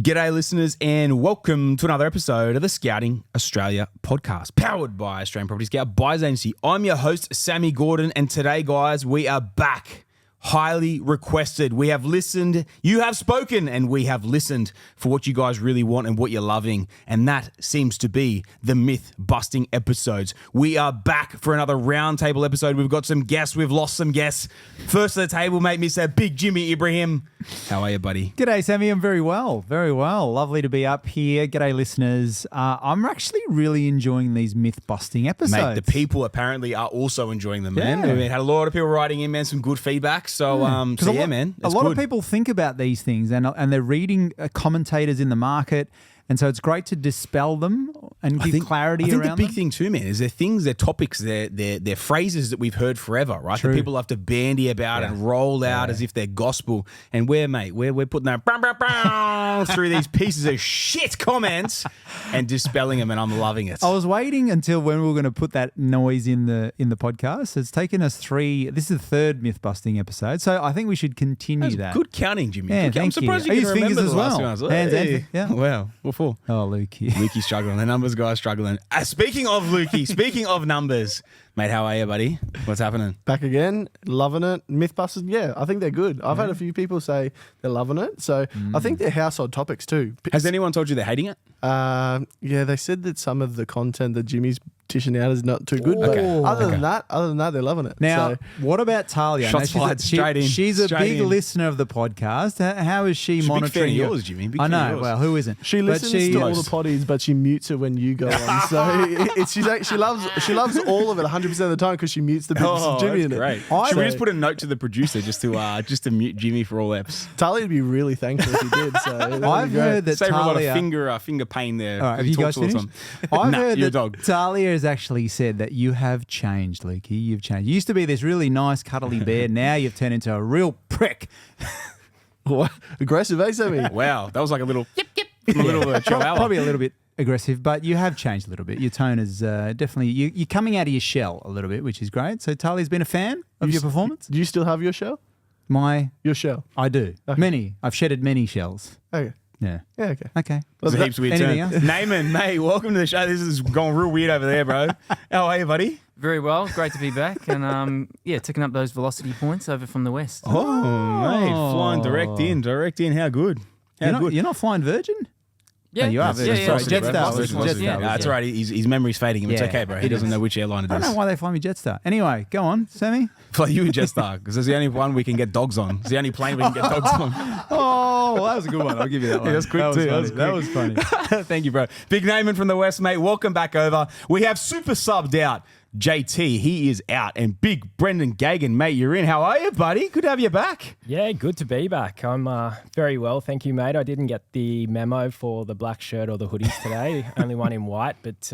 G'day listeners and welcome to another episode of the Scouting Australia podcast, powered by Australian Property Scout Buyers Agency. I'm your host, Sammy Gordon, and today, guys, we are back. Highly requested. We have listened, you have spoken, and we have listened for what you guys really want and what you're loving. And that seems to be the myth-busting episodes. We are back for another roundtable episode. We've got some guests. We've lost some guests. First at the table, mate, Mr. Big Jimmy Ibrahim. How are you, buddy? G'day, Sammy. I'm very well. Very well. Lovely to be up here. G'day, listeners. I'm actually really enjoying these myth-busting episodes. Mate, the people apparently are also enjoying them, man. Yeah. We had a lot of people writing in, man, some good feedback. So, man, a lot of people think about these things and they're reading commentators in the market. And so it's great to dispel them and give clarity around them. I think the big thing too, man, is they're things, they're topics, they're phrases that we've heard forever, right? True. That people have to bandy about and roll out as if they're gospel. And we're putting that through these pieces of shit comments and dispelling them, and I'm loving it. I was waiting until when we were going to put that noise in the podcast. It's taken us this is the third myth-busting episode, so I think we should continue that. Good counting, Jimmy. Yeah, I'm surprised you I can use remember fingers the as last well. ones. Hands and yeah. Wow. What for? Oh, Lukey. Lukey's struggling. The numbers guy's struggling. Speaking of Lukey, speaking of numbers, mate, how are you, buddy? What's happening? Back again, loving it. Mythbusters, yeah, I think they're good. I've had a few people say they're loving it. So I think they're household topics too. Has anyone told you they're hating it? Yeah, they said that some of the content that Jimmy's dishing out is not too good. Okay. But other than that, they're loving it. Now, So, what about Talia? Shots fired straight in. She's a Straight big in. listener of the podcast. How is she She's a big monitoring fan of your- yours, Jimmy. Big I fan of know. yours. Well, who isn't? she But listens to all Close. the potties, but she mutes it when you go on. So she loves all of it 100% of the time because she mutes the bits of Jimmy in it. Great. Should we just put a note to the producer just to mute Jimmy for all eps? Talia would be really thankful if he did. So I've heard that Save her a lot of Talia. finger pain there. All right, have you guys finished? I've Nah, heard you're a that dog. Talia has actually said that you have changed, Lukey. You've changed. You used to be this really nice, cuddly bear. Now you've turned into a real prick. What? Aggressive, eh, Sammy? Wow, that was like a little a little chihuahua. Probably a little bit aggressive, but you have changed a little bit. Your tone is definitely you're coming out of your shell a little bit, which is great. So Talia's been a fan of your performance. Do you still have your shell? Your shell? I do. Okay. Many. I've shedded many shells. Okay. Yeah. Yeah, okay. Okay. There's a heaps weird Anything turn. else? Naaman, mate, welcome to the show. This is going real weird over there, bro. How are you, buddy? Very well. Great to be back. And taking up those velocity points over from the west. Oh, mate, flying direct in. How good? How good? You're not flying Virgin? Yeah, No, you are Virgin. Sorry, Velocity, Jetstar. Velocity, Velocity. yeah. That's all right. His memory's fading him. It's Yeah. okay, bro. He doesn't know which airline it I don't know is. why they fly me Jetstar. Anyway, go on, Sammy. Fly you and Jetstar, because it's the only one we can get dogs on. It's the only plane we can get dogs on. Oh, well, that was a good one. I'll give you that one. Yeah, that's quick too. That was funny. Thank you, bro. Big Naaman from the West, mate. Welcome back over. We have super subbed out JT. He is out. And big Brendan Geoghegan, mate, you're in. How are you, buddy? Good to have you back. Yeah, good to be back. I'm very well, thank you, mate. I didn't get the memo for the black shirt or the hoodies today. Only one in white, but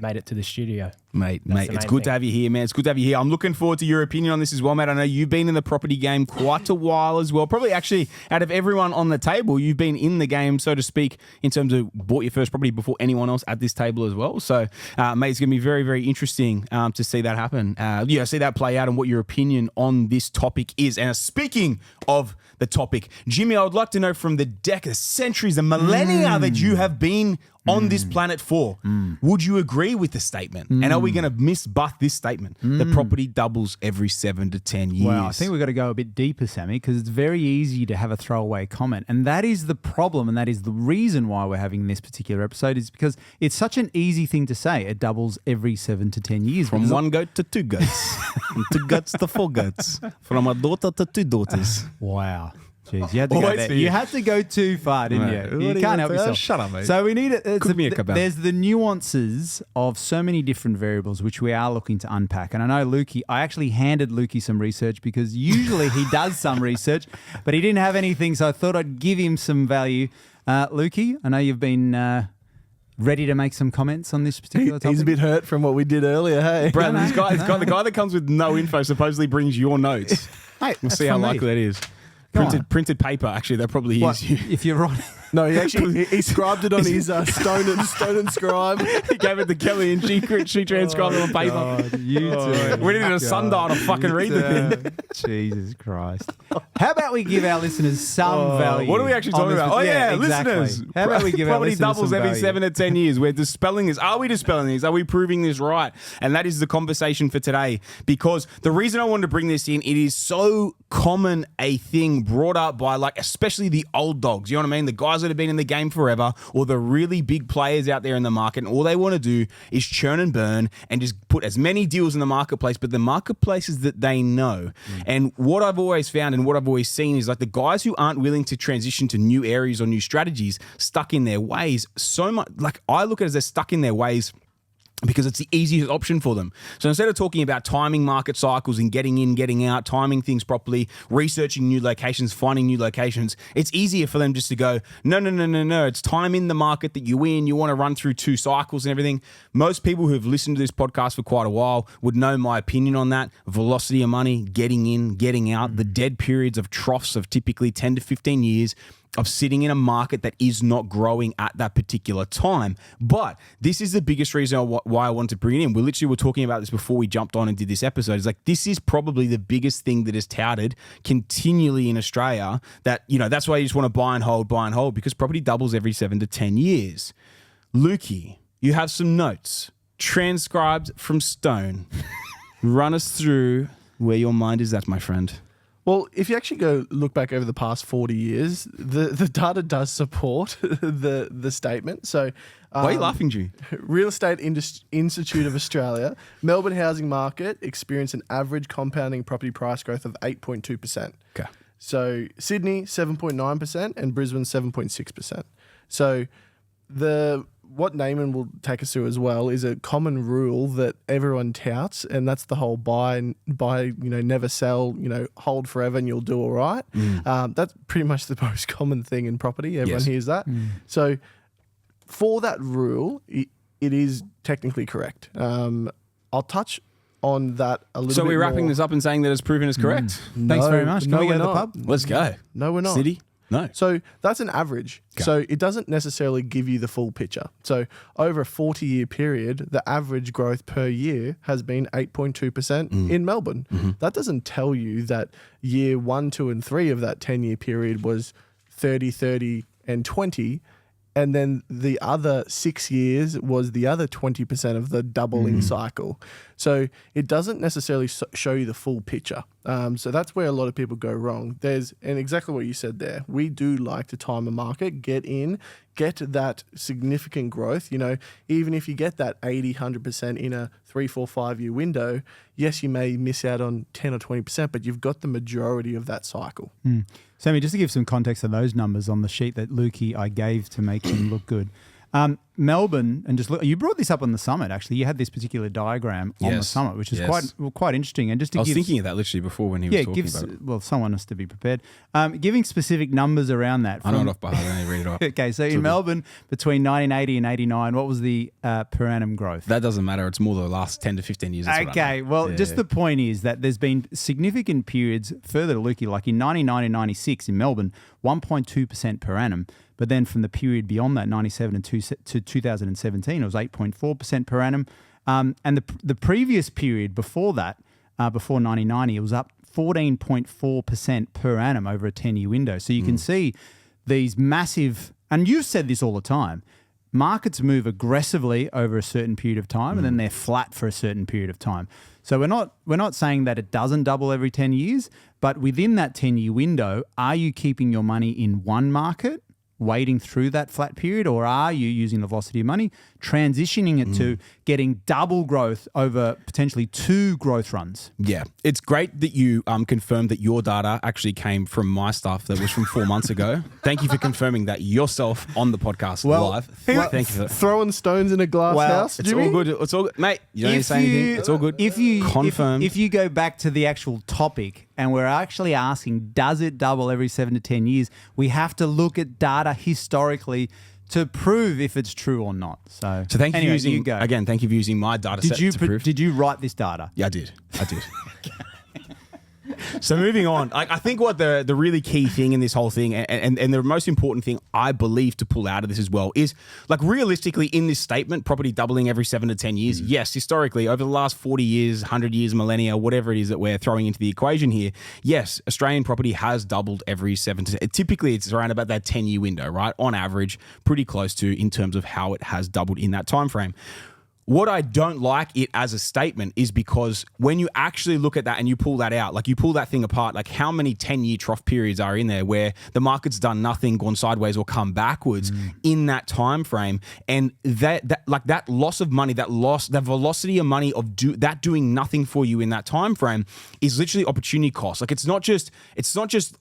made it to the studio. Mate, the it's main good to thing. have you here, man. It's good to have you here. I'm looking forward to your opinion on this as well, mate. I know you've been in the property game quite a while as well. Probably actually out of everyone on the table, you've been in the game, so to speak, in terms of bought your first property before anyone else at this table as well. So, mate, it's going to be very, very interesting to see that happen. See that play out and what your opinion on this topic is. And speaking of the topic, Jimmy, I would like to know from the decades, centuries, the millennia that you have been on this planet for, would you agree with the statement? And are we going to misbuff this statement? The property doubles every 7 to 10 years. Well, I think we've got to go a bit deeper, Sammy, because it's very easy to have a throwaway comment. And that is the problem, and that is the reason why we're having this particular episode, is because it's such an easy thing to say. It doubles every 7 to 10 years. From one goat to two goats. From 2 goats to 4 goats. From a daughter to 2 daughters. Wow. Jeez, you had to go Always there. for you. You had to go too far, didn't Right. you? What You do can't you help say? Oh, yourself. shut up, mate. So we need it. Cook me a kebab. There's the nuances of so many different variables which we are looking to unpack. And I know Lukey, I actually handed Lukey some research because usually he does some research, but he didn't have anything, so I thought I'd give him some value. Lukey, I know you've been ready to make some comments on this particular topic. He's a bit hurt from what we did earlier, hey? Brad, No, this guy, the guy that comes with no info supposedly brings your notes. Mate, We'll that's see how from me. likely that is. Go on. Printed paper, actually, that probably What, is you. if you're writing, No, he actually he scribed it on his stone and scribe. He gave it to Kelly and she transcribed it on paper. God, you two. We needed a sundial to fucking read the thing. Jesus Christ. How about we give our listeners some value? What are we actually on talking this- about? Oh, yeah, exactly. listeners. How about we give our property listeners doubles some every value? 7 to 10 years. We're dispelling this. Are we dispelling this? Are we proving this right? And that is the conversation for today. Because the reason I wanted to bring this in, it is so common a thing brought up by, like, especially the old dogs. You know what I mean? The guys that have been in the game forever, or the really big players out there in the market, and all they want to do is churn and burn and just put as many deals in the marketplace, but the marketplaces that they know. And what I've always found and what I've always seen is, like, the guys who aren't willing to transition to new areas or new strategies, stuck in their ways so much. Like, I look at it as they're stuck in their ways because it's the easiest option for them. So instead of talking about timing market cycles and getting in, getting out, timing things properly, researching new locations, finding new locations, it's easier for them just to go, no. It's time in the market that you in. You want to run through 2 cycles and everything. Most people who've listened to this podcast for quite a while would know my opinion on that. Velocity of money, getting in, getting out, the dead periods of troughs of typically 10 to 15 years of sitting in a market that is not growing at that particular time. But this is the biggest reason why I wanted to bring it in. We literally were talking about this before we jumped on and did this episode. It's like, this is probably the biggest thing that is touted continually in Australia, that, you know, that's why you just want to buy and hold, because property doubles every 7 to 10 years. Lukey, you have some notes transcribed from stone. Run us through where your mind is at, my friend. Well, if you actually go look back over the past 40 years, the data does support the statement. So, Why are you laughing, Drew? Real Estate Institute of Australia, Melbourne housing market experienced an average compounding property price growth of 8.2%. Okay. So Sydney 7.9% and Brisbane 7.6%. So what Naaman will take us through as well is a common rule that everyone touts, and that's the whole buy, never sell, hold forever and you'll do all right. That's pretty much the most common thing in property. Everyone hears that. So for that rule, it is technically correct. I'll touch on that a little bit. So we're more. wrapping this up and saying that it's proven is correct. Thanks very much. Can we go to the we're pub? not. Let's go. No, we're not. City? No. So that's an average. Okay. So it doesn't necessarily give you the full picture. So over a 40-year period, the average growth per year has been 8.2% in Melbourne. That doesn't tell you that year 1, 2, and 3 of that 10-year period was 30, 30, and 20. And then the other 6 years was the other 20% of the doubling cycle. So it doesn't necessarily show you the full picture. So that's where a lot of people go wrong. And exactly what you said there. We do like to time a market, get in, get that significant growth. Even if you get that 80, 100% in a 3, 4, 5 year window, yes, you may miss out on 10 or 20%, but you've got the majority of that cycle. Sammy, just to give some context of those numbers on the sheet that Lukey I gave to make him look good. Melbourne, and just look, you brought this up on the summit. Actually, you had this particular diagram on the Yes. summit, which is Yes. quite interesting. And just to I was give, thinking of that literally before when he was talking about it. well, someone has to be prepared. Giving specific numbers around that. I know it off by heart. I only read it off. Okay, so in good. Melbourne, between 1980 and 89, what was the per annum growth? That doesn't matter. It's more the last 10 to 15 years. That's what I Okay, know. well, Yeah. just the point is that there's been significant periods further to Lukey, like in 99 and 96 in Melbourne, 1.2% per annum. But then from the period beyond that, 97 and to 2017, it was 8.4% per annum. And the previous period before that, before 1990, it was up 14.4% per annum over a 10-year window. So you can see these massive, and you've said this all the time, markets move aggressively over a certain period of time and then they're flat for a certain period of time. So we're not saying that it doesn't double every 10 years, but within that 10-year window, are you keeping your money in one market, waiting through that flat period, or are you using the velocity of money, transitioning it to getting double growth over potentially 2 growth runs? Yeah, it's great that you confirmed that your data actually came from my stuff that was from 4 months ago. Thank you for confirming that yourself on the podcast live. Thank you for that. Throwing stones in a glass house, It's Jimmy? all good. It's all good, mate. You don't need to say anything. It's all good. Confirmed. If you go back to the actual topic and we're actually asking, does it double every 7 to 10 years? We have to look at data historically to prove if it's true or not. So thank you anyway, for using you go. again. Thank you for using my data set to prove. Did you write this data? Yeah, I did. So moving on, I think what the really key thing in this whole thing and the most important thing I believe to pull out of this as well is like realistically in this statement, property doubling every 7 to 10 years. Yes, historically over the last 40 years, 100 years, millennia, whatever it is that we're throwing into the equation here. Yes, Australian property has doubled every 7 to typically it's around about that 10-year window, right? On average, pretty close to in terms of how it has doubled in that time frame. What I don't like it as a statement is because when you actually look at that and you pull that out, like you pull that thing apart, like how many 10-year trough periods are in there where the market's done nothing, gone sideways or come backwards in that time frame, and that like that loss of money, that velocity of money of doing nothing for you in that time frame is literally opportunity cost. Like it's not just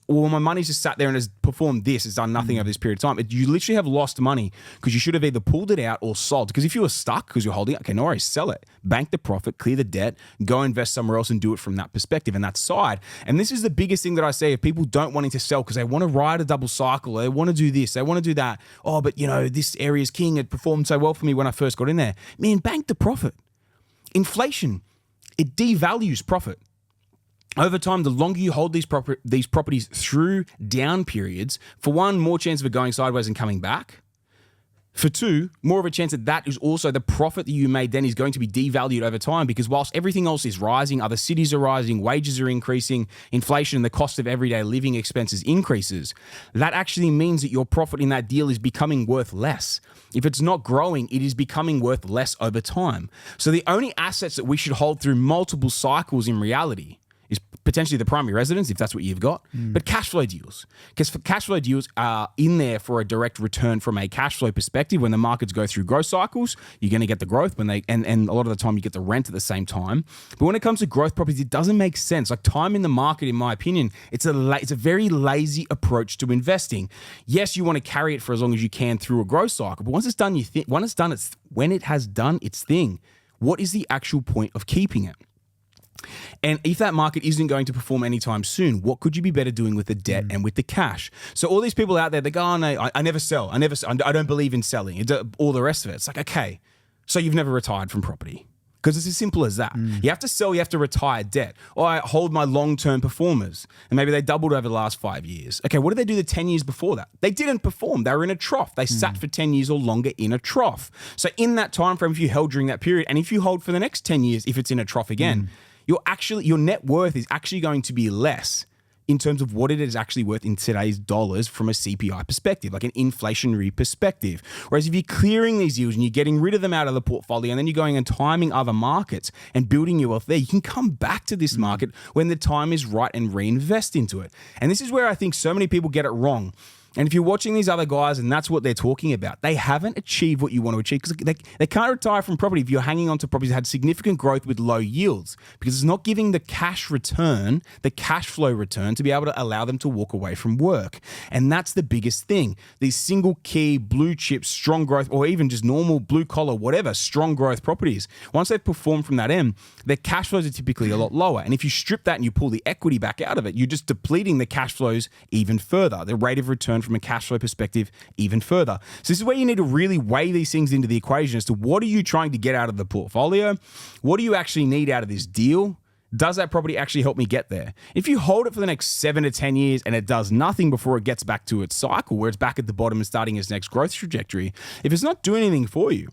well, my money's just sat there and has performed this, it's done nothing over this period of time. You literally have lost money because you should have either pulled it out or sold. Because if you were stuck because you're holding, okay, no worries, sell it, bank the profit, clear the debt, go invest somewhere else and do it from that perspective and that side. And this is the biggest thing that I say of people don't wanting to sell because they want to ride a double cycle, they want to do this, they want to do that. Oh, but you know, this area is king, it performed so well for me when I first got in there. Man, bank the profit. Inflation, it devalues profit. Over time, the longer you hold these properties through down periods, for one, more chance of it going sideways and coming back. For two, more of a chance that is also the profit that you made then is going to be devalued over time because whilst everything else is rising, other cities are rising, wages are increasing, inflation and the cost of everyday living expenses increases, that actually means that your profit in that deal is becoming worth less. If it's not growing, it is becoming worth less over time. So the only assets that we should hold through multiple cycles in reality is potentially the primary residence, if that's what you've got, but cash flow deals. Because cash flow deals are in there for a direct return from a cash flow perspective. When the markets go through growth cycles, you're going to get the growth and a lot of the time you get the rent at the same time. But when it comes to growth properties, it doesn't make sense. Like time in the market, in my opinion, it's a very lazy approach to investing. Yes, you want to carry it for as long as you can through a growth cycle, but once it's done, when it has done its thing, what is the actual point of keeping it? And if that market isn't going to perform anytime soon, what could you be better doing with the debt and with the cash? So all these people out there, they go, oh no, I never sell. I don't believe in selling. It's all the rest of it. It's like, okay, so you've never retired from property. Because it's as simple as that. You have to sell, you have to retire debt. Or I hold my long-term performers and maybe they doubled over the last 5 years. Okay, what did they do the 10 years before that? They didn't perform. They were in a trough. They sat for 10 years or longer in a trough. So in that time frame, if you held during that period, and if you hold for the next 10 years, if it's in a trough again, your net worth is actually going to be less in terms of what it is actually worth in today's dollars from a CPI perspective, like an inflationary perspective. Whereas if you're clearing these deals and you're getting rid of them out of the portfolio and then you're going and timing other markets and building your wealth there, you can come back to this market when the time is right and reinvest into it. And this is where I think so many people get it wrong. And if you're watching these other guys and that's what they're talking about, they haven't achieved what you want to achieve because they can't retire from property if you're hanging on to properties that had significant growth with low yields because it's not giving the cash return, the cash flow return to be able to allow them to walk away from work. And that's the biggest thing. These single key blue chip, strong growth, or even just normal blue collar, whatever, strong growth properties, once they've performed from that end, their cash flows are typically a lot lower. And if you strip that and you pull the equity back out of it, you're just depleting the cash flows even further. The rate of return from a cash flow perspective even further. So this is where you need to really weigh these things into the equation as to what are you trying to get out of the portfolio? What do you actually need out of this deal? Does that property actually help me get there? If you hold it for the next 7 to 10 years and it does nothing before it gets back to its cycle where it's back at the bottom and starting its next growth trajectory, if it's not doing anything for you,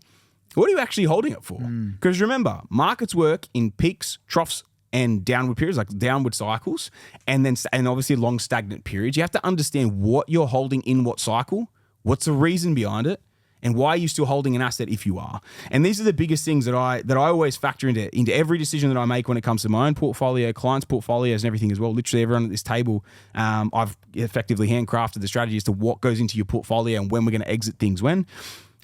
what are you actually holding it for? Because remember, markets work in peaks, troughs, and downward periods, like downward cycles, and obviously long stagnant periods. You have to understand what you're holding in what cycle, what's the reason behind it, and why are you still holding an asset if you are. And these are the biggest things that I always factor into every decision that I make when it comes to my own portfolio, clients' portfolios, and everything as well. Literally everyone at this table, I've effectively handcrafted the strategy as to what goes into your portfolio and when we're going to exit things when.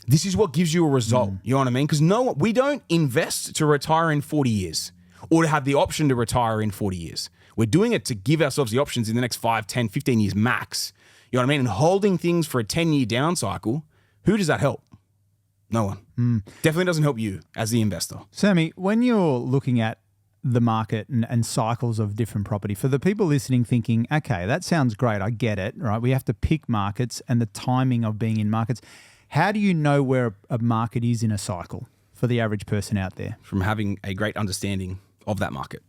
This is what gives you a result. You know what I mean? Because we don't invest to retire in 40 years. Or to have the option to retire in 40 years. We're doing it to give ourselves the options in the next 5, 10, 15 years max. You know what I mean? And holding things for a 10-year down cycle, who does that help? No one. Definitely doesn't help you as the investor. Sammy, when you're looking at the market and cycles of different property, for the people listening thinking, okay, that sounds great, I get it, right? We have to pick markets and the timing of being in markets. How do you know where a market is in a cycle for the average person out there? From having a great understanding of that market.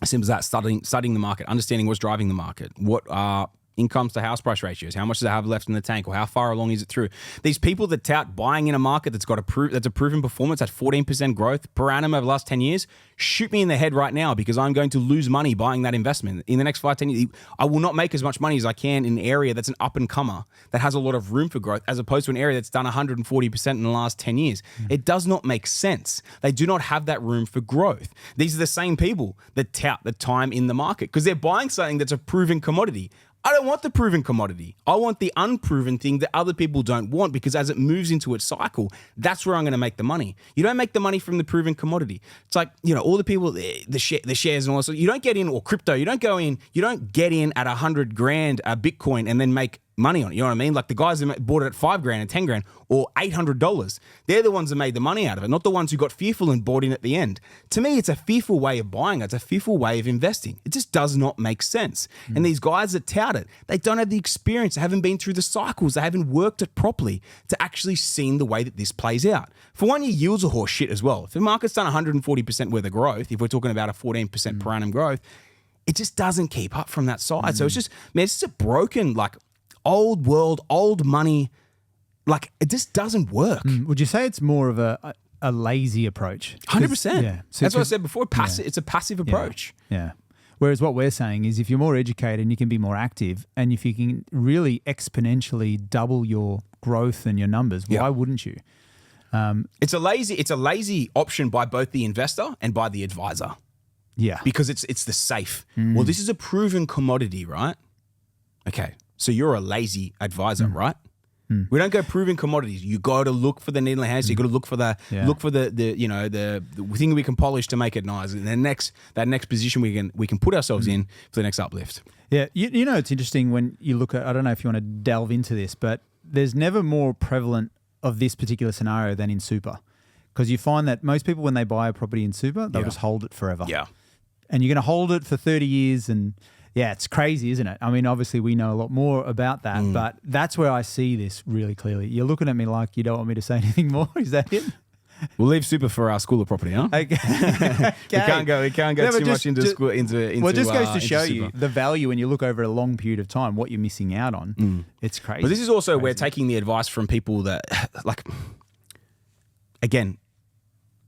Simple as that. Studying the market, understanding what's driving the market. What are incomes to house price ratios? How much does it have left in the tank, or how far along is it through? These people that tout buying in a market that's got that's a proven performance at 14% growth per annum over the last 10 years, shoot me in the head right now, because I'm going to lose money buying that investment. In the next 5-10 years, I will not make as much money as I can in an area that's an up and comer that has a lot of room for growth, as opposed to an area that's done 140% in the last 10 years. It does not make sense. They do not have that room for growth. These are the same people that tout the time in the market because they're buying something that's a proven commodity. I don't want the proven commodity. I want the unproven thing that other people don't want, because as it moves into its cycle, that's where I'm going to make the money. You don't make the money from the proven commodity. It's like, all the people, the shares and all that. You don't get in, or crypto, you don't get in at 100 grand a Bitcoin and then make money on it. You know what I mean? Like the guys that bought it at 5 grand and 10 grand or $800. They're the ones that made the money out of it, not the ones who got fearful and bought in at the end. To me, it's a fearful way of buying. It's a fearful way of investing. It just does not make sense. And these guys that tout it, they don't have the experience. They haven't been through the cycles. They haven't worked it properly to actually seen the way that this plays out. For one, your yields are horse shit as well. If the market's done 140% worth of growth, if we're talking about a 14% per annum growth, it just doesn't keep up from that side. So it's just a broken, old world, old money, it just doesn't work. Would you say it's more of a lazy approach? 100%. Yeah. So that's what I said before. It's a passive approach. Yeah. Whereas what we're saying is, if you're more educated and you can be more active, and if you can really exponentially double your growth and your numbers, why wouldn't you? It's a lazy option by both the investor and by the advisor. Yeah. Because it's the safe. Well, this is a proven commodity, right? Okay. So you're a lazy advisor, right? We don't go proving commodities. You got to look for the needle in the haystack. You got to look for the thing we can polish to make it nice. And that next position we can put ourselves in for the next uplift. Yeah, it's interesting when you look at. I don't know if you want to delve into this, but there's never more prevalent of this particular scenario than in super, because you find that most people, when they buy a property in super, they'll just hold it forever. Yeah, and you're going to hold it for 30 years and. Yeah, it's crazy, isn't it? I mean, obviously we know a lot more about that, but that's where I see this really clearly. You're looking at me like you don't want me to say anything more. Is that it? We'll leave super for our school of property, huh? Okay. We can't go too much into school. Well, it just goes to show you the value when you look over a long period of time, what you're missing out on. It's crazy. But this is also where taking the advice from people that, again,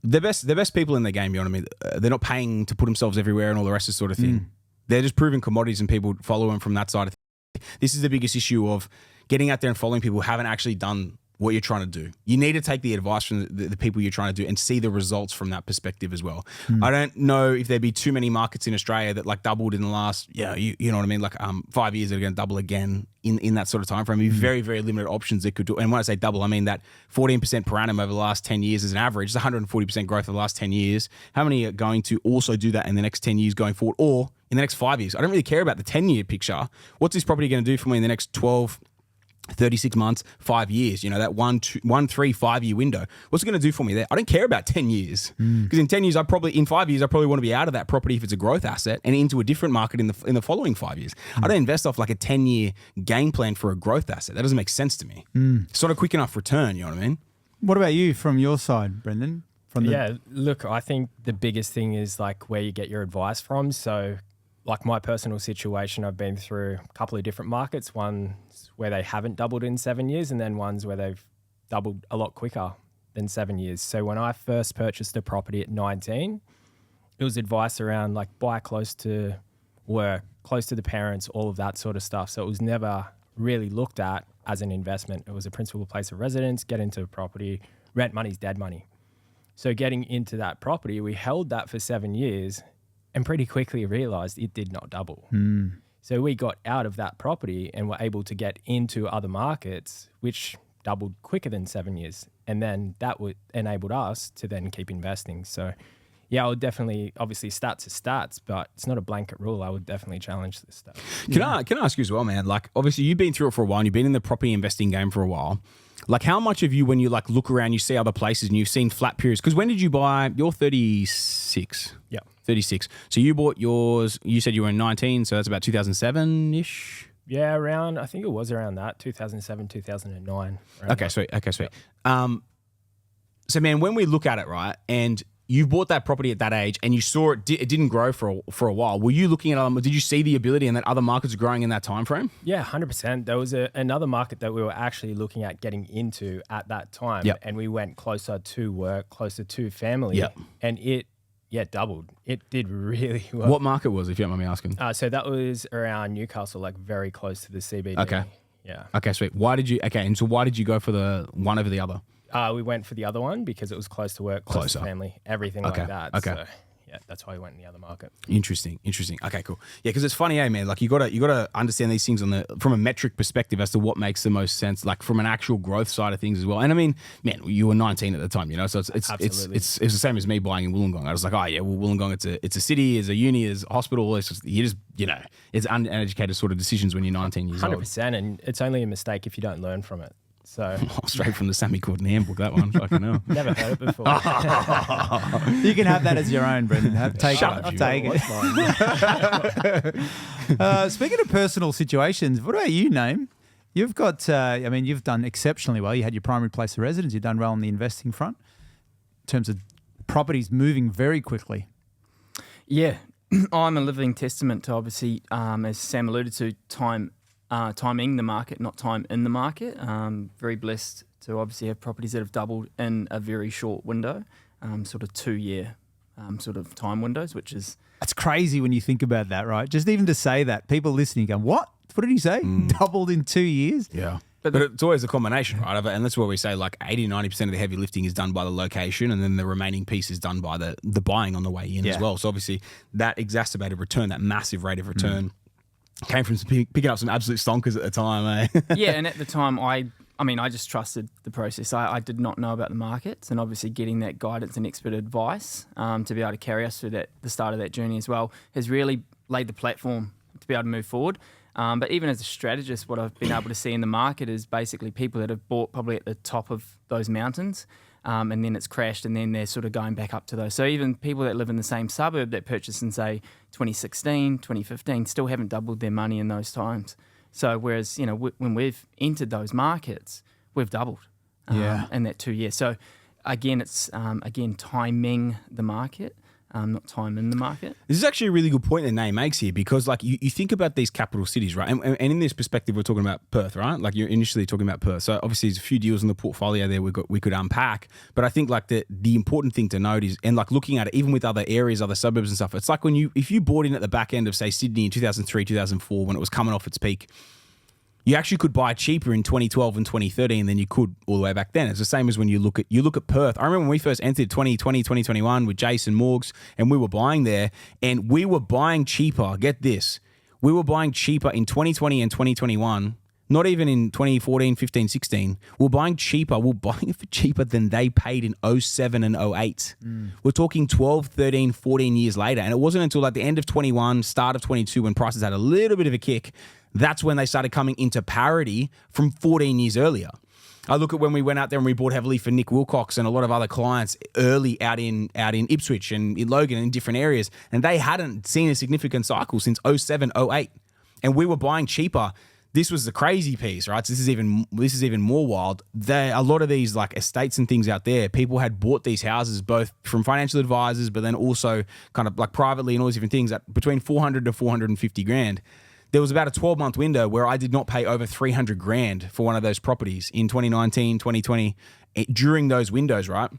the best people in the game. You know what I mean? They're not paying to put themselves everywhere and all the rest of this sort of thing. They're just proven commodities, and people follow them from that side of things. This is the biggest issue of getting out there and following people who haven't actually done what you're trying to do. You need to take the advice from the people you're trying to do and see the results from that perspective as well. I don't know if there'd be too many markets in Australia that doubled in the last, you know what I mean? 5 years that are going to double again in that sort of time frame. Be very, very limited options that could do. And when I say double, I mean that 14% per annum over the last 10 years is an average. It's 140% growth over the last 10 years. How many are going to also do that in the next 10 years going forward, or in the next 5 years? I don't really care about the 10-year picture. What's this property going to do for me in the next 12, 36 months, 5 years, that 1, 3, 5 year window? What's it going to do for me there? I don't care about 10 years because in 10 years, in 5 years, I probably want to be out of that property if it's a growth asset and into a different market in the following 5 years. I don't invest off a 10-year game plan for a growth asset. That doesn't make sense to me. It's not a quick enough return. You know what I mean? What about you from your side, Brendan? Look, I think the biggest thing is where you get your advice from. So my personal situation, I've been through a couple of different markets. One where they haven't doubled in 7 years, and then ones where they've doubled a lot quicker than 7 years. So when I first purchased a property at 19, it was advice around buy close to work, close to the parents, all of that sort of stuff. So it was never really looked at as an investment. It was a principal place of residence, get into a property, rent money's dead money. So getting into that property, we held that for 7 years and pretty quickly realized it did not double. So we got out of that property and were able to get into other markets, which doubled quicker than 7 years. And then that enabled us to then keep investing. So I would definitely, obviously stats are stats, but it's not a blanket rule. I would definitely challenge this stuff. Can I ask you as well, man? Obviously you've been through it for a while and you've been in the property investing game for a while. How much of you, when you look around, you see other places and you've seen flat periods? Because when did you buy? You're 36. Yeah. 36. So you bought yours, you said you were in 19, so that's about 2007-ish? Yeah, I think it was around that, 2007, 2009. Okay, sweet. So man, when we look at it, right, and you bought that property at that age and you saw it didn't grow for a while. Were you looking at did you see the ability and that other markets are growing in that time frame? Yeah, 100%. There was another market that we were actually looking at getting into at that time. Yep. And we went closer to work, closer to family. Yep. And it doubled. It did really well. What market was it, if you don't mind me asking? So that was around Newcastle, like very close to the CBD. Okay. Yeah. Okay, sweet. Why did you go for the one over the other? We went for the other one because it was close to work, close to family, everything like that. Okay. So, yeah, that's why we went in the other market. Interesting. Okay, cool. Yeah, because it's funny, man. Like you gotta understand these things from a metric perspective as to what makes the most sense, like from an actual growth side of things as well. And I mean, man, you were 19 at the time, so it's the same as me buying in Wollongong. I was like, oh yeah, well Wollongong, it's a city, it's a uni, it's a hospital. It's just it's uneducated sort of decisions when you're 19 years old. 100%, and it's only a mistake if you don't learn from it. So straight from the Sammy Corden handbook, that one. Fucking hell. Never heard it before. You can have that as your own, Brendan. Take it. Speaking of personal situations, what about you, Naaman? You've got, you've done exceptionally well. You had your primary place of residence. You've done well on the investing front in terms of properties moving very quickly. Yeah, I'm a living testament to obviously, as Sam alluded to, timing the market, not time in the market. Very blessed to obviously have properties that have doubled in a very short window, sort of 2-year sort of time windows, which is... That's crazy when you think about that, right? Just even to say that, people listening go, what? What did he say? Doubled in 2 years? Yeah. But it's always a combination, right? And that's where we say like 80-90% of the heavy lifting is done by the location, and then the remaining piece is done by the buying on the way in as well. So obviously that exacerbated return, that massive rate of return, came from picking up some absolute stonkers at the time, eh? Yeah, and at the time, I just trusted the process. I did not know about the markets, and obviously getting that guidance and expert advice to be able to carry us through the start of that journey as well has really laid the platform to be able to move forward. But even as a strategist, what I've been able to see in the market is basically people that have bought probably at the top of those mountains, and then it's crashed, and then they're sort of going back up to those. So even people that live in the same suburb that purchased in, say, 2016, 2015, still haven't doubled their money in those times. So whereas, when we've entered those markets, we've doubled in that 2 years. So again, it's timing the market. Not time in the market. This is actually a really good point that Nate makes here, because like you think about these capital cities, right? And in this perspective, we're talking about Perth, right? Like you're initially talking about Perth. So obviously there's a few deals in the portfolio there we could unpack. But I think like the important thing to note is, and like looking at it, even with other areas, other suburbs and stuff, it's like if you bought in at the back end of say Sydney in 2003, 2004, when it was coming off its peak, you actually could buy cheaper in 2012 and 2013 than you could all the way back then. It's the same as when you look at Perth. I remember when we first entered 2020, 2021 with Jason Morgs, and we were buying there, and we were buying cheaper. Get this. We were buying cheaper in 2020 and 2021, not even in 2014, 15, 16. We're buying cheaper. We're buying it for cheaper than they paid in 07 and 08. We're talking 12, 13, 14 years later. And it wasn't until like the end of 21, start of 22, when prices had a little bit of a kick, that's when they started coming into parity from 14 years earlier. I look at when we went out there and we bought heavily for Nick Wilcox and a lot of other clients early out in Ipswich and in Logan and in different areas, and they hadn't seen a significant cycle since 07, 08. And we were buying cheaper. This was the crazy piece, right? So this is even more wild. A lot of these like estates and things out there, people had bought these houses both from financial advisors, but then also kind of like privately and all these different things at between 400 to 450 grand. There was about a 12-month window where I did not pay over 300 grand for one of those properties in 2019, 2020, during those windows, right?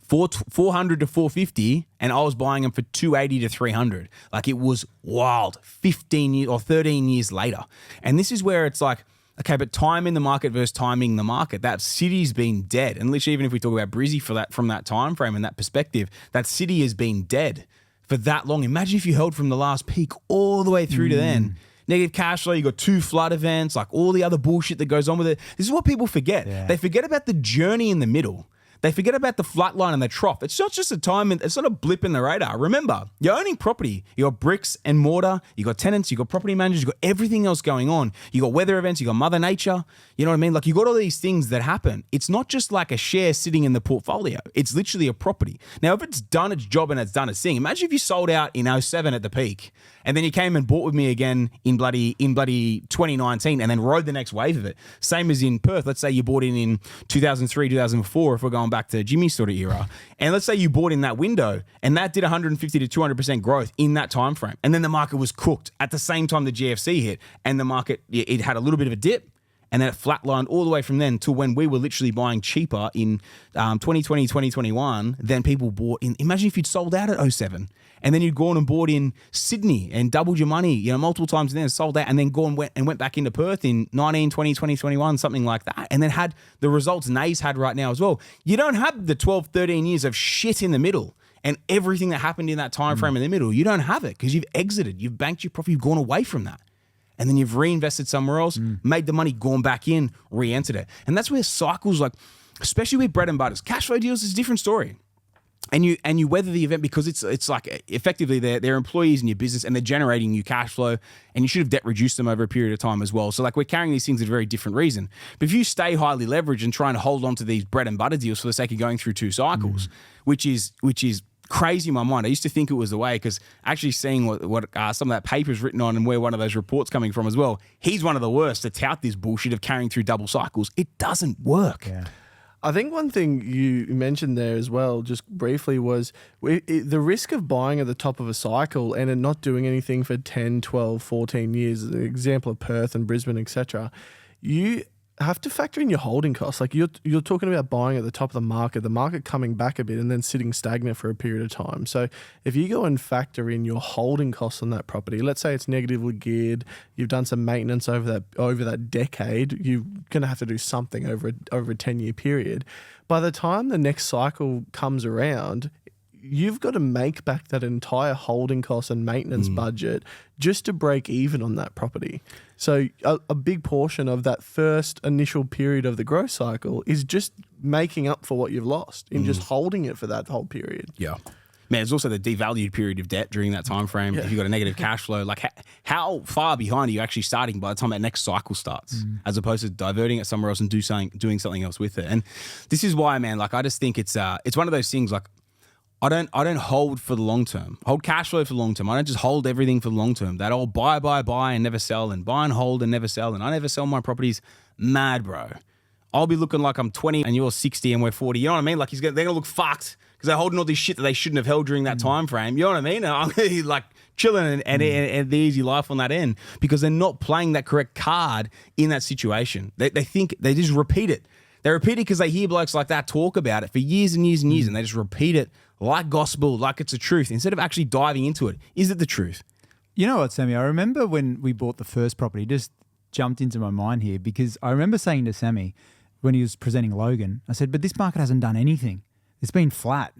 400 to 450, and I was buying them for 280 to 300. Like it was wild. 15 years or 13 years later. And this is where it's like, okay, but time in the market versus timing the market. That city's been dead. And literally, even if we talk about Brizzy from that time frame and that perspective, that city has been dead for that long. Imagine if you held from the last peak all the way through to then. Negative cash flow, you got 2 flood events, like all the other bullshit that goes on with it. This is what people forget. Yeah. They forget about the journey in the middle. They forget about the flat line and the trough. It's not just a time, it's not a blip in the radar. Remember, you're owning property. You got bricks and mortar, you got tenants, you got property managers, you got everything else going on. You got weather events, you got Mother Nature. You know what I mean? Like you got all these things that happen. It's not just like a share sitting in the portfolio. It's literally a property. Now, if it's done its job and it's done its thing, imagine if you sold out in 07 at the peak and then you came and bought with me again in bloody 2019 and then rode the next wave of it. Same as in Perth. Let's say you bought in 2003, 2004, if we're going going back to Jimmy's sort of era. And let's say you bought in that window and that did 150 to 200% growth in that time frame. And then the market was cooked at the same time the GFC hit, and the market, it had a little bit of a dip. And then it flatlined all the way from then to when we were literally buying cheaper in 2020, 2021 than people bought in. Imagine if you'd sold out at 07 and then you'd gone and bought in Sydney and doubled your money, multiple times, and then sold out and then went back into Perth in 19, 20, 2021, something like that. And then had the results Nays had right now as well. You don't have the 12, 13 years of shit in the middle and everything that happened in that time frame in the middle. You don't have it because you've exited. You've banked your profit. You've gone away from that. And then you've reinvested somewhere else, made the money, gone back in, re-entered it. And that's where cycles, like, especially with bread and butters, cash flow deals is a different story. And you weather the event because it's like effectively they're employees in your business and they're generating you cash flow, and you should have debt reduced them over a period of time as well. So like we're carrying these things at a very different reason. But if you stay highly leveraged and try and hold on to these bread and butter deals for the sake of going through 2 cycles, which is crazy in my mind. I used to think it was the way because actually seeing what some of that paper's written on and where one of those reports coming from as well, he's one of the worst to tout this bullshit of carrying through double cycles. It doesn't work. Yeah. I think one thing you mentioned there as well, just briefly, was the risk of buying at the top of a cycle and then not doing anything for 10, 12, 14 years, an example of Perth and Brisbane, etc. You have to factor in your holding costs. Like you're talking about buying at the top of the market coming back a bit and then sitting stagnant for a period of time. So if you go and factor in your holding costs on that property, let's say it's negatively geared, you've done some maintenance over that decade, you're going to have to do something over a 10-year period. By the time the next cycle comes around, you've got to make back that entire holding cost and maintenance budget just to break even on that property. So a big portion of that first initial period of the growth cycle is just making up for what you've lost in just holding it for that whole period. Yeah. Man, there's also the devalued period of debt during that time frame. If you've got a negative cash flow, like how far behind are you actually starting by the time that next cycle starts, as opposed to diverting it somewhere else and doing something else with it? And this is why, man, like I just think it's one of those things like I don't hold for the long term. Hold cash flow for the long term. I don't just hold everything for the long term. That old buy and never sell, and buy and hold and never sell, and I never sell my properties. Mad, bro. I'll be looking like I'm 20 and you're 60 and we're 40. You know what I mean? Like they're gonna look fucked because they're holding all this shit that they shouldn't have held during that time frame. You know what I mean? And I'm gonna be like chilling and the easy life on that end because they're not playing that correct card in that situation. They think they just repeat it. They repeat it because they hear blokes like that talk about it for years and years and years, and they just repeat it like gospel, like it's a truth, instead of actually diving into it. Is it the truth? You know what, Sammy? I remember when we bought the first property, just jumped into my mind here because I remember saying to Sammy when he was presenting Logan, I said, but this market hasn't done anything. It's been flat.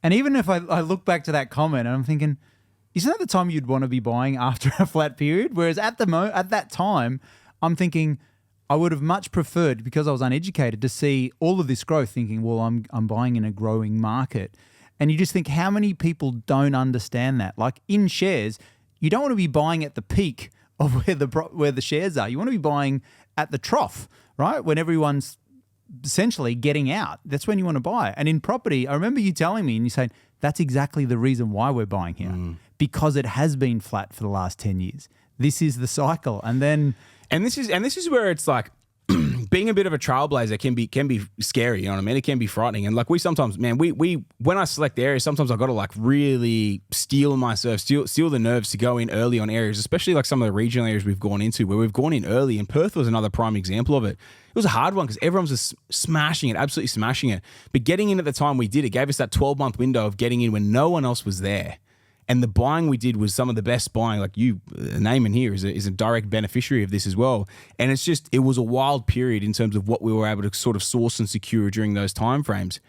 And even if I look back to that comment and I'm thinking, isn't that the time you'd want to be buying after a flat period? Whereas at that time, I'm thinking I would have much preferred, because I was uneducated, to see all of this growth thinking, well, I'm buying in a growing market. And you just think how many people don't understand that? Like in shares, you don't want to be buying at the peak of where the shares are. You want to be buying at the trough, right? When everyone's essentially getting out. That's when you want to buy. And in property, I remember you telling me and you saying, that's exactly the reason why we're buying here. Because it has been flat for the last 10 years. This is the cycle. And this is where it's like being a bit of a trailblazer can be scary, you know what I mean? It can be frightening. And like we sometimes, man, we when I select areas, sometimes I've got to like really steel myself, steel the nerves to go in early on areas, especially like some of the regional areas we've gone into where we've gone in early. And Perth was another prime example of it. It was a hard one because everyone was just smashing it, absolutely smashing it. But getting in at the time we did, it gave us that 12-month window of getting in when no one else was there. And the buying we did was some of the best buying. Like you, Naaman here is a direct beneficiary of this as well. And it was a wild period in terms of what we were able to sort of source and secure during those timeframes.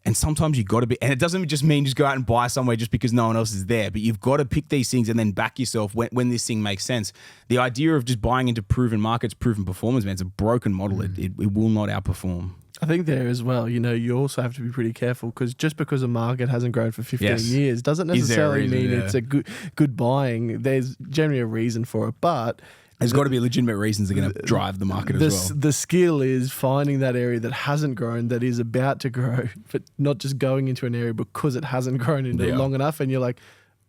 And sometimes you got to be, and it doesn't just mean just go out and buy somewhere just because no one else is there, but you've got to pick these things and then back yourself when this thing makes sense. The idea of just buying into proven markets, proven performance, man, it's a broken model. It will not outperform. I think there as well, you also have to be pretty careful because just because a market hasn't grown for 15 years doesn't necessarily mean it's a good buying. There's generally a reason for it, but there's got to be legitimate reasons that are going to drive the market as well. The skill is finding that area that hasn't grown, that is about to grow, but not just going into an area because it hasn't grown in it long enough, and you're like,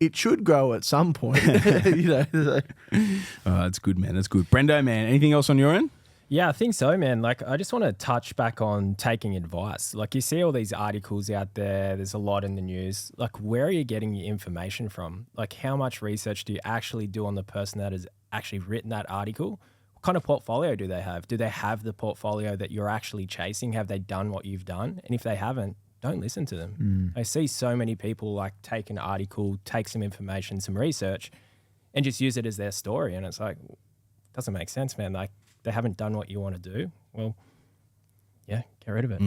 it should grow at some point. That's good, man. That's good. Brendo, man, anything else on your end? Yeah, I think so, man. Like, I just want to touch back on taking advice. Like, you see all these articles out there. There's a lot in the news. Like, where are you getting your information from? Like, how much research do you actually do on the person that has actually written that article? What kind of portfolio do they have? Do they have the portfolio that you're actually chasing? Have they done what you've done? And if they haven't, don't listen to them. I see so many people like take an article, take some information, some research, and just use it as their story. And it's like, doesn't make sense, man. Like, they haven't done what you want to do. Well, yeah, get rid of it.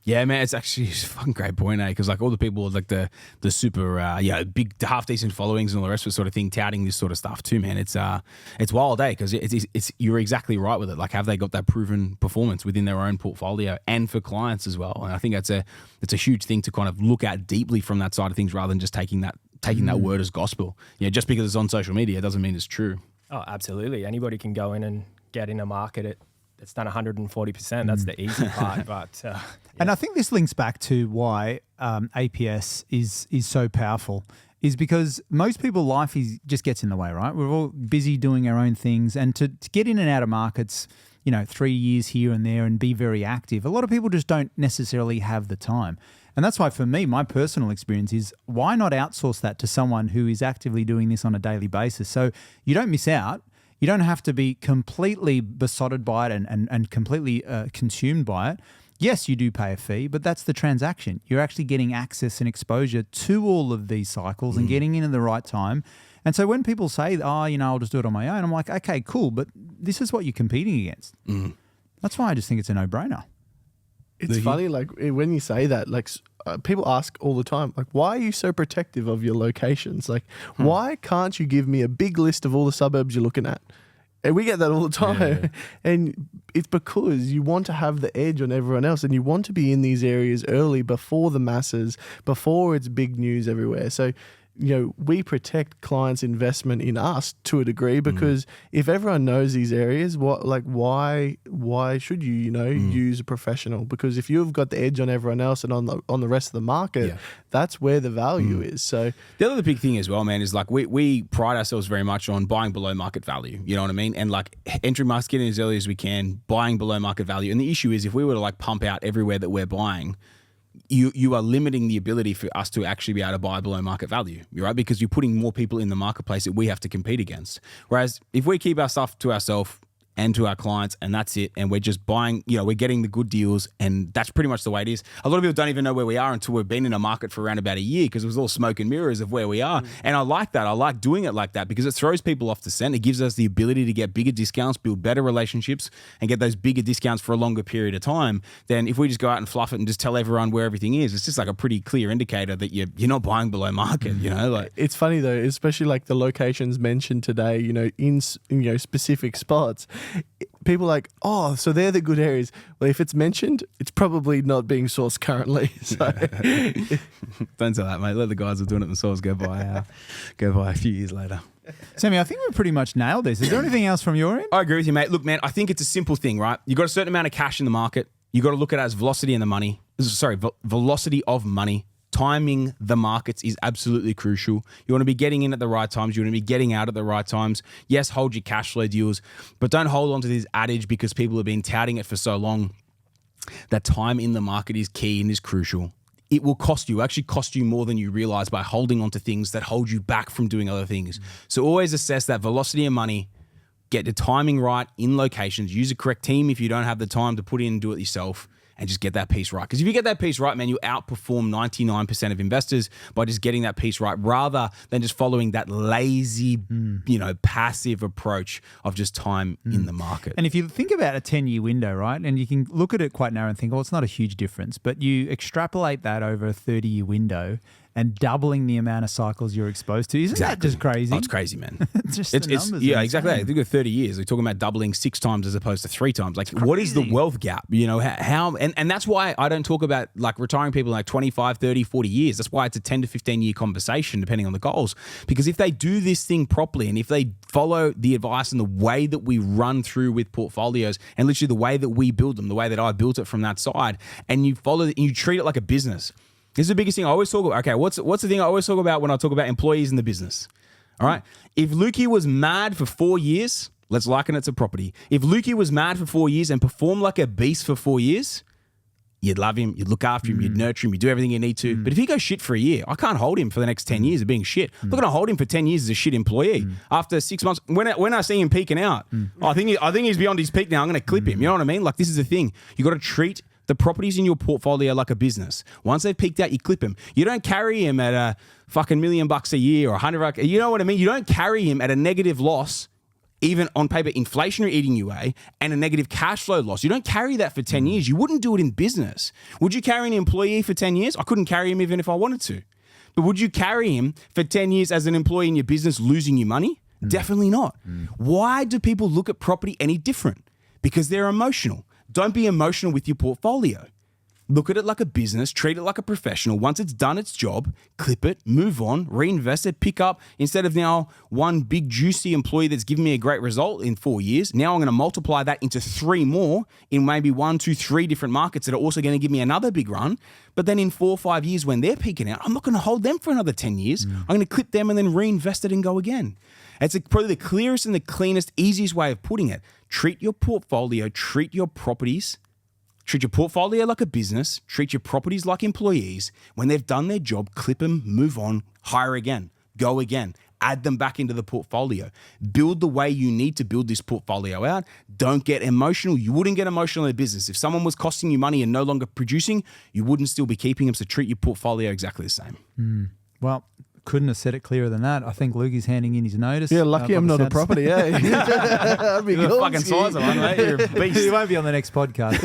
Yeah, man, it's actually a fucking great point, eh? Because like all the people with like the super, big, half decent followings and all the rest of the sort of thing, touting this sort of stuff too, man. It's wild, eh? Because it's you're exactly right with it. Like, have they got that proven performance within their own portfolio and for clients as well? And I think it's a huge thing to kind of look at deeply from that side of things, rather than just taking that word as gospel. Just because it's on social media doesn't mean it's true. Oh, absolutely. Anybody can go in and get in a market it's done 140%. That's the easy part. But And I think this links back to why APS is so powerful, is because most people, life just gets in the way, right? We're all busy doing our own things, and to get in and out of markets, 3 years here and there and be very active, a lot of people just don't necessarily have the time. And that's why, for me, my personal experience is, why not outsource that to someone who is actively doing this on a daily basis? So you don't miss out. You don't have to be completely besotted by it and completely consumed by it. Yes, you do pay a fee, but that's the transaction. You're actually getting access and exposure to all of these cycles and getting in at the right time. And so when people say, I'll just do it on my own, I'm like, okay, cool, but this is what you're competing against. That's why I just think it's a no-brainer. It's funny, like, when you say that, like, people ask all the time, like, why are you so protective of your locations? Like, why can't you give me a big list of all the suburbs you're looking at? And we get that all the time. Yeah. And it's because you want to have the edge on everyone else, and you want to be in these areas early, before the masses, before it's big news everywhere. So, we protect clients' investment in us to a degree, because if everyone knows these areas, why should you, use a professional? Because if you've got the edge on everyone else and on the rest of the market, that's where the value is. So the other big thing as well, man, is like we pride ourselves very much on buying below market value. You know what I mean? And like entering markets, getting as early as we can, buying below market value. And the issue is, if we were to like pump out everywhere that we're buying, you are limiting the ability for us to actually be able to buy below market value, right? Because you're putting more people in the marketplace that we have to compete against. Whereas if we keep our stuff to ourselves and to our clients, and that's it, and we're just buying, we're getting the good deals, and that's pretty much the way it is. A lot of people don't even know where we are until we've been in a market for around about a year, because it was all smoke and mirrors of where we are. And I like that. I like doing it like that, because it throws people off the scent. It gives us the ability to get bigger discounts, build better relationships, and get those bigger discounts for a longer period of time than if we just go out and fluff it and just tell everyone where everything is. It's just like a pretty clear indicator that you're not buying below market, Like, it's funny though, especially like the locations mentioned today, in specific spots. People are like, oh, so they're the good areas. Well, if it's mentioned, it's probably not being sourced currently. So don't tell that, mate. Let the guys who are doing it themselves go by a few years later. Sammy, I think we've pretty much nailed this. Is there anything else from your end? I agree with you, mate. Look, man, I think it's a simple thing, right? You've got a certain amount of cash in the market. You've got to look at it as velocity of money. Timing the markets is absolutely crucial. You want to be getting in at the right times. You want to be getting out at the right times. Yes, hold your cash flow deals, but don't hold on to this adage because people have been touting it for so long that time in the market is key and is crucial. It will actually cost you more than you realize by holding on to things that hold you back from doing other things. So always assess that velocity of money, get the timing right in locations, use a correct team if you don't have the time to put in and do it yourself, and just get that piece right. Because if you get that piece right, man, you outperform 99% of investors by just getting that piece right, rather than just following that lazy, passive approach of just time in the market. And if you think about a 10-year window, right, and you can look at it quite narrow and think, it's not a huge difference, but you extrapolate that over a 30-year window and doubling the amount of cycles you're exposed to. Isn't that just crazy? Oh, it's crazy, man. It's the numbers. Yeah, exactly. I think of 30 years, we're talking about doubling 6 times as opposed to 3 times. Like, what is the wealth gap? How and that's why I don't talk about like retiring people in like 25, 30, 40 years. That's why it's a 10 to 15 year conversation, depending on the goals. Because if they do this thing properly, and if they follow the advice and the way that we run through with portfolios, and literally the way that we build them, the way that I built it from that side, and you follow it and you treat it like a business. This is the biggest thing I always talk about. Okay, what's the thing I always talk about when I talk about employees in the business? All right. If Lukey was mad for 4 years Let's liken it to property. If Lukey was mad for 4 years and performed like a beast for 4 years, you'd love him, you'd look after him, you'd nurture him, you'd do everything you need to. But if he goes shit for a year, I can't hold him for the next 10 years of being shit. I'm not going to hold him for 10 years as a shit employee. After 6 months, when I see him peaking out, I think he's beyond his peak now. I'm going to clip him. You know what I mean? Like, this is the thing. You got to treat the properties in your portfolio like a business. Once they've peaked out, you clip him. You don't carry him at a fucking $1 million a year or $100. You know what I mean? You don't carry him at a negative loss, even on paper, inflationary eating you away, and a negative cash flow loss. You don't carry that for 10 years. You wouldn't do it in business. Would you carry an employee for 10 years? I couldn't carry him even if I wanted to. But would you carry him for 10 years as an employee in your business losing you money? Definitely not. Why do people look at property any different? Because they're emotional. Don't be emotional with your portfolio. Look at it like a business, treat it like a professional. Once it's done its job, clip it, move on, reinvest it, pick up. Instead of now one big juicy employee that's given me a great result in 4 years, now I'm going to multiply that into 3 more in maybe 1, 2, 3 different markets that are also going to give me another big run. But then in 4 or 5 years when they're peaking out, I'm not going to hold them for another 10 years. I'm going to clip them and then reinvest it and go again. It's probably the clearest and the cleanest, easiest way of putting it. Treat your portfolio, treat your properties, treat your portfolio like a business, treat your properties like employees. When they've done their job, clip them, move on, hire again, go again, add them back into the portfolio. Build the way you need to build this portfolio out. Don't get emotional. You wouldn't get emotional in a business. If someone was costing you money and no longer producing, you wouldn't still be keeping them. So treat your portfolio exactly the same. Well, couldn't have said it clearer than that. I think Lukey's handing in his notice. Yeah, lucky I'm not a property, eh? That'd be You're the good. fucking size of one, mate. You're a beast. He won't be on the next podcast.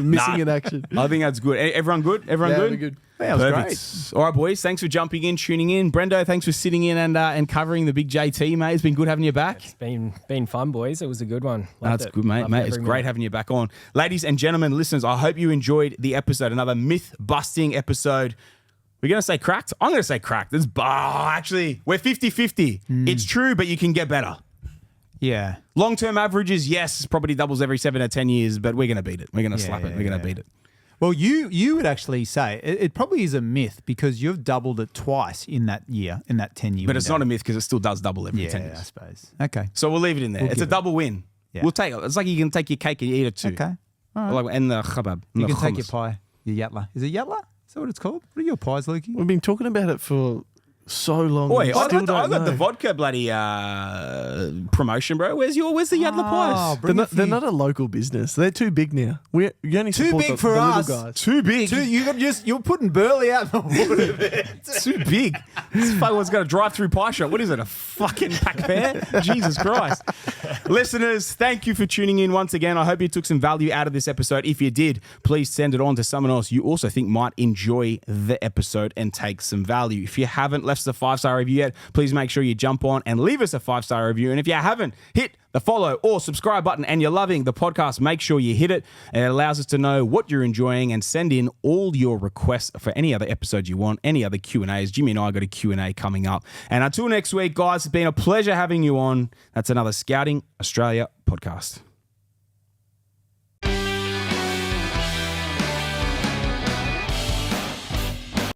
Missing in action. I think that's good. Everyone good? Everyone Yeah, good? we're good. Yeah, it was Perfect. All right, boys. Thanks for jumping in, tuning in. Brendo, thanks for sitting in and covering the big JT, mate. It's been good having you back. It's been fun, boys. It was a good one. Loved That's it. good, mate. Loved Mate, every it's great minute. having you back on. Ladies and gentlemen, listeners, I hope you enjoyed the episode. Another myth-busting episode. We're going to say cracked? I'm going to say cracked. Actually, we're 50-50. It's true, but you can get better. Yeah. Long-term averages, yes, property doubles every 7 or 10 years, but we're going to beat it. We're going to slap it. We're going to beat it. Well, you would actually say it probably is a myth because you've doubled it twice in that year, in that 10-year But it's not a myth because it still does double every 10 I years. suppose. Okay. So we'll leave it in there. We'll It's a give it. double win. Yeah. We'll take it. It's like you can take your cake and eat it too. Okay. All right. And the khabab. You the can take your hummus. pie, your yatla. Is it yatla? Is that what it's called? What are your pies, Lukey? We've been talking about it for so long. Boy, we I still got don't the know. vodka bloody promotion, bro. Where's the Yadla pies? They're not a local business. They're too big now. You only Too support big the, for the us. little guys. Too big. You're putting Burley out in the water there. Too big. This fucker's got a drive-through pie shop. What is it, a fucking pack fair? Jesus Christ. Listeners, thank you for tuning in once again. I hope you took some value out of this episode. If you did, please send it on to someone else you also think might enjoy the episode and take some value. If you haven't left us a 5-star review yet, please make sure you jump on and leave us a 5-star review. And if you haven't hit the follow or subscribe button and you're loving the podcast, make sure you hit it. It allows us to know what you're enjoying and send in all your requests for any other episodes you want, any other Q&As. Jimmy and I got a Q&A coming up. And until next week, guys, it's been a pleasure having you on. That's another Scouting Australia podcast.